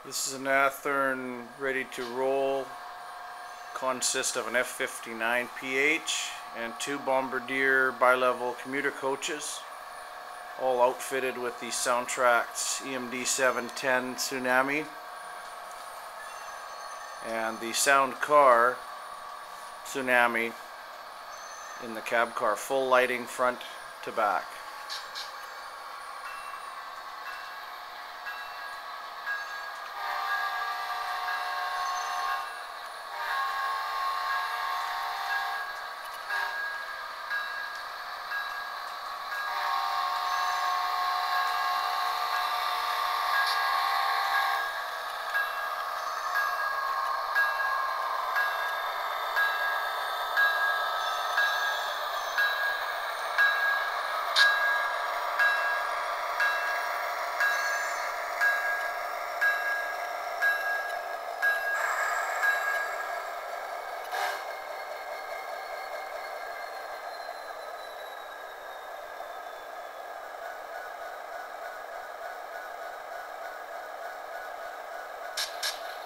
This is an Athearn ready to roll. Consists of an F59 PH and two Bombardier bi-level commuter coaches, all outfitted with the Soundtraxx GN1000 Tsunami and the SoundCar Tsunami in the cab car, full lighting front to back.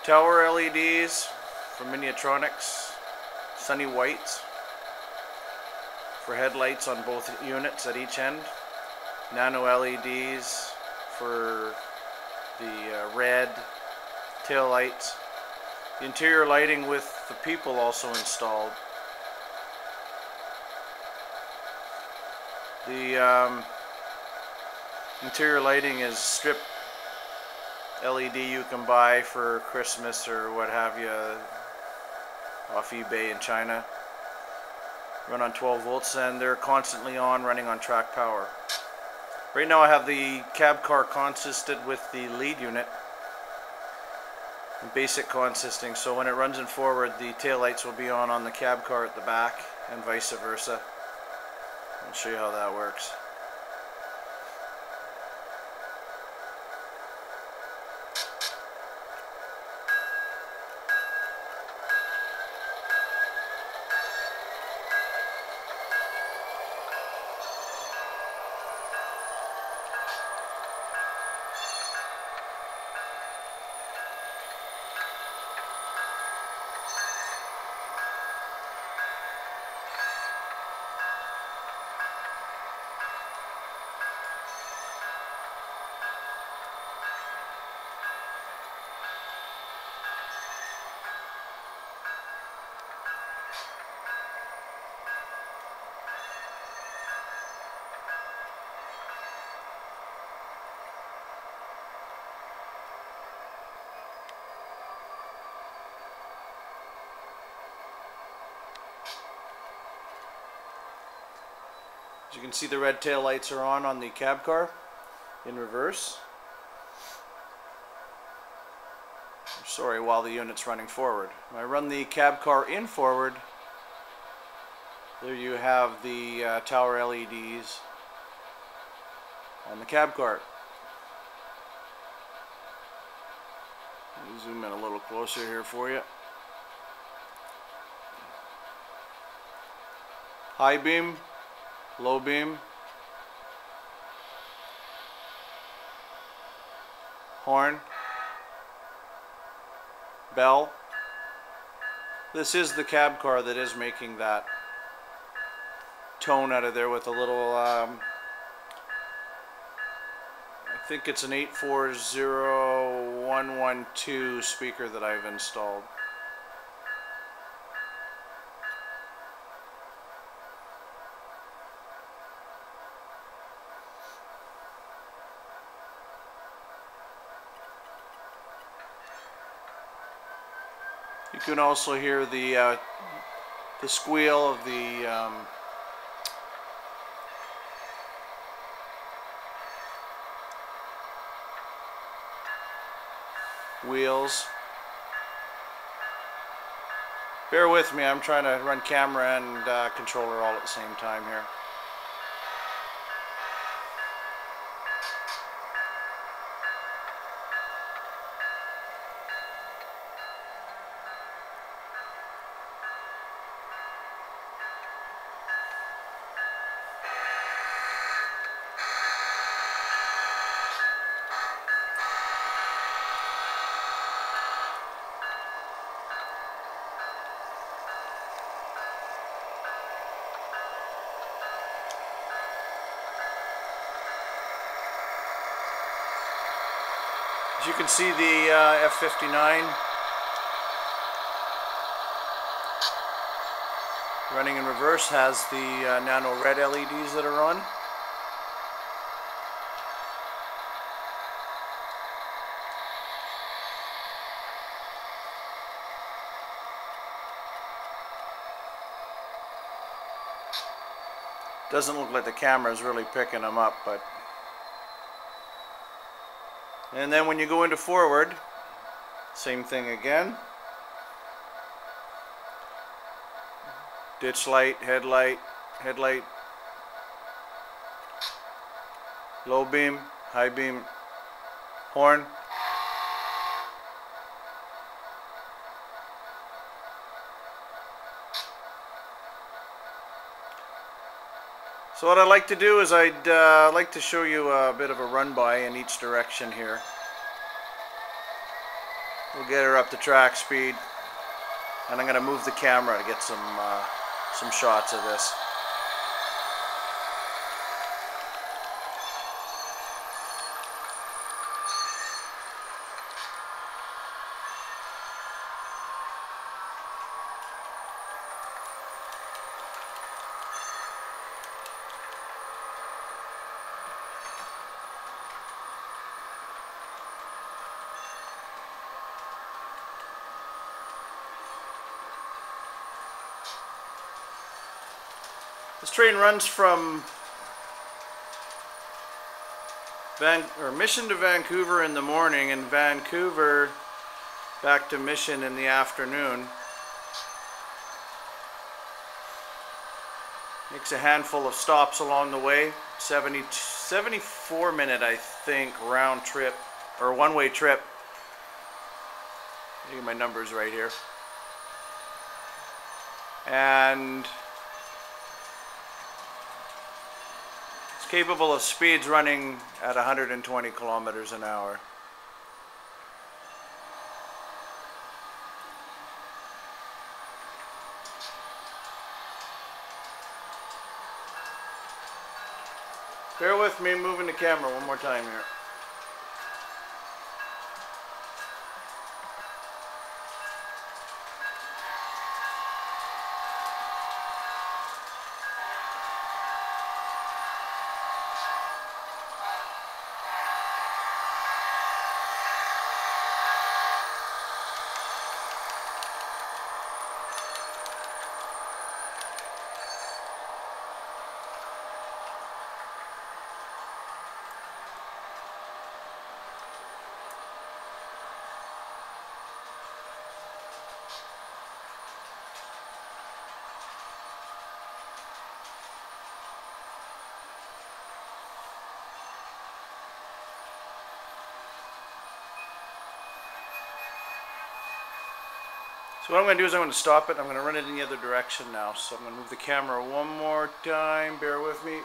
Tower LEDs from Miniatronics, sunny whites for headlights on both units at each end, nano LEDs for the red tail lights, the interior lighting with the people also installed. The interior lighting is strip LED you can buy for Christmas or what have you off eBay in China. Run on 12 volts and they're constantly on, running on track power. Right now I have the cab car consisted with the lead unit, basic consisting, so when it runs in forward the tail lights will be on the cab car at the back and vice versa. I'll show you how that works. As you can see, the red tail lights are on the cab car in reverse. Sorry, while the unit's running forward. When I run the cab car in forward, there you have the tower LEDs on the cab car. Let me zoom in a little closer here for you. High beam, low beam, horn, bell. This is the cab car that is making that tone out of there with a little, I think it's an 840112 speaker that I've installed. You can also hear the squeal of the wheels. Bear with me, I'm trying to run camera and controller all at the same time here. As you can see, the F59 running in reverse has the nano red LEDs that are on. Doesn't look like the camera is really picking them up, but... And then when you go into forward, same thing again. Ditch light, headlight, low beam, high beam, horn. So what I'd like to do is I'd like to show you a bit of a run by in each direction here. We'll get her up to track speed, and I'm going to move the camera to get some shots of this. This train runs from Mission to Vancouver in the morning, and Vancouver back to Mission in the afternoon. Makes a handful of stops along the way. 74 minute, I think, round trip, or one-way trip. I get my numbers right here. And capable of speeds running at 120 kilometers an hour. Bear with me, moving the camera one more time here. So what I'm going to do is I'm going to stop it. I'm going to run it in the other direction now. So I'm going to move the camera one more time. Bear with me.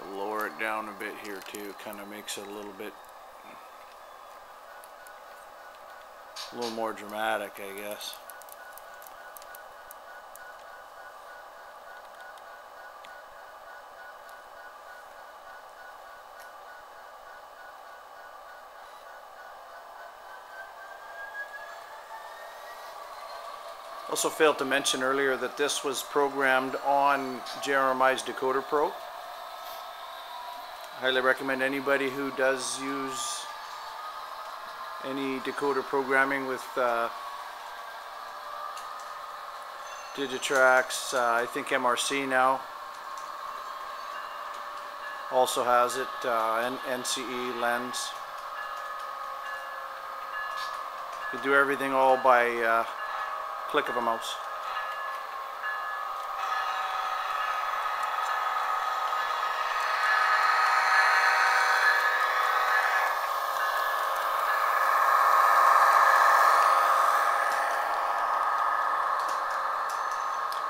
I'll lower it down a bit here too. It kind of makes it a little more dramatic, I guess. Also failed to mention earlier that this was programmed on JRMI's Decoder Pro. Highly recommend anybody who does use any decoder programming with Digitrax. I think MRC now also has it, NCE lens. You do everything all by click of a mouse.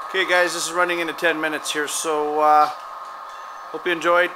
Okay guys, this is running into 10 minutes here, so hope you enjoyed.